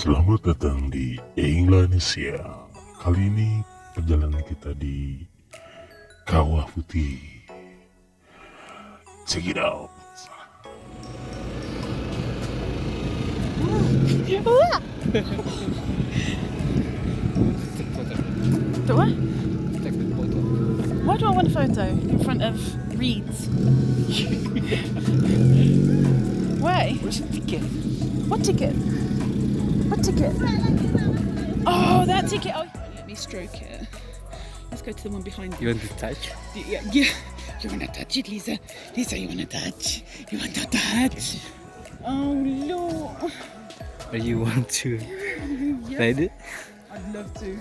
Selamat datang di Englanesia. Kali ini perjalanan kita di Kawah Putih. Check it out. Do I? Take the photo. Why do I want a photo in front of reeds? Why? Where's the ticket? What ticket? What ticket? Oh, that ticket. Oh, let me stroke it. Let's go to the one behind You you. want to touch? Yeah. You wanna touch it, Lisa? Lisa, you wanna touch? You want to touch? Oh, Lord. Or you want to Yes. ride it? I'd love to.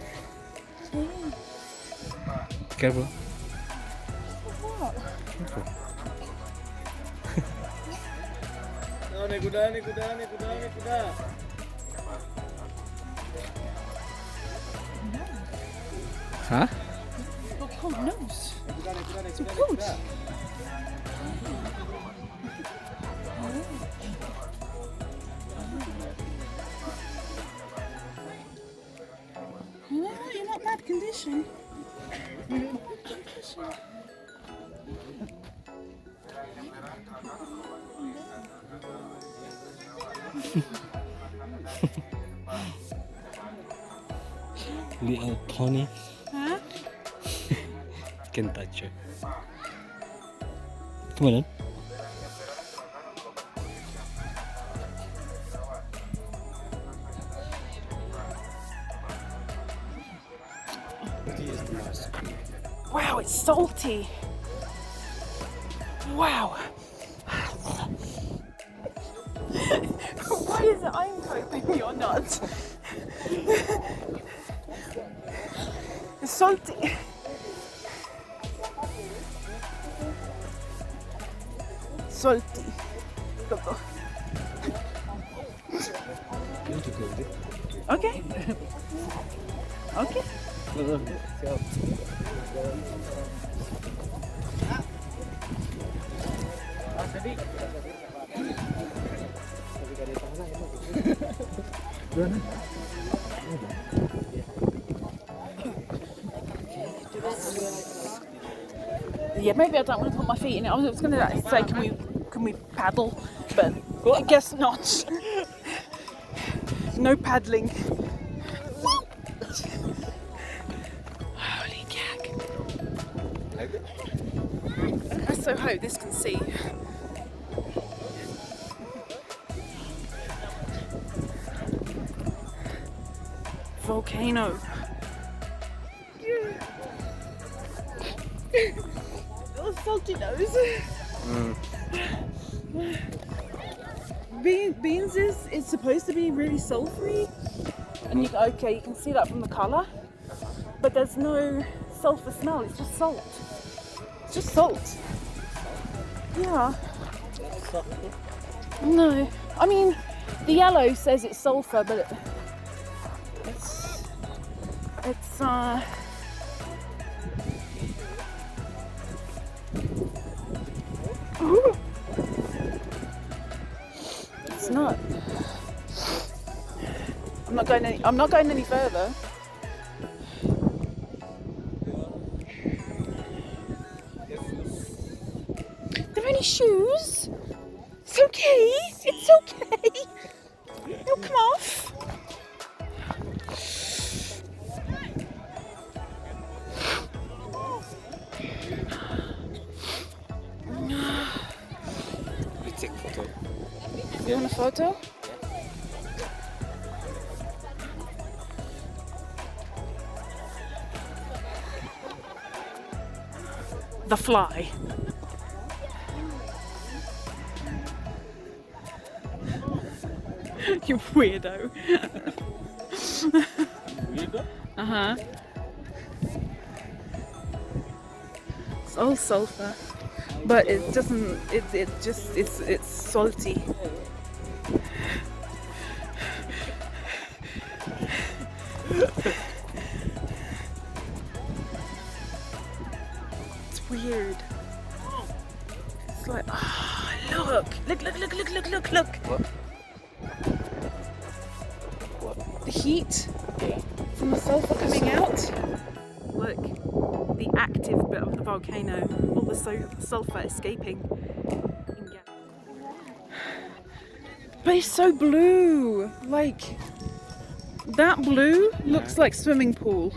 Careful. What? Careful. kuda. Huh? Oh, God knows. So good. No, you're not bad condition. Little pony. Huh? Can touch her. Come on then. Wow, it's salty. Wow. Why is it I'm coping, you're not? It's salty. Salty. Loco. You want to go with it? Okay. Okay. Yeah, maybe I don't want to put my feet in it. I was going to say, can we paddle? But I guess not. No paddling. Holy gag. I so hope this can see. Volcano. Oh, salty nose. Beans is supposed to be really sulfury, and you can see that from the colour, but there's no sulfur smell. It's just salt. It's just salt. Yeah. No, I mean the yellow says it's sulfur, but it's it's not. I'm not going any further. Are there any shoes? It's okay. It's okay. They'll come off. We take photo. You want a photo? The fly. You weirdo. Weirdo? Uh-huh. It's all sulfur, but it doesn't. It's salty. It's weird. It's like, look. What? the heat from the sulfur coming out. Look, the active bit of the volcano, all the sulfur escaping. But it's so blue, like that blue looks like swimming pool.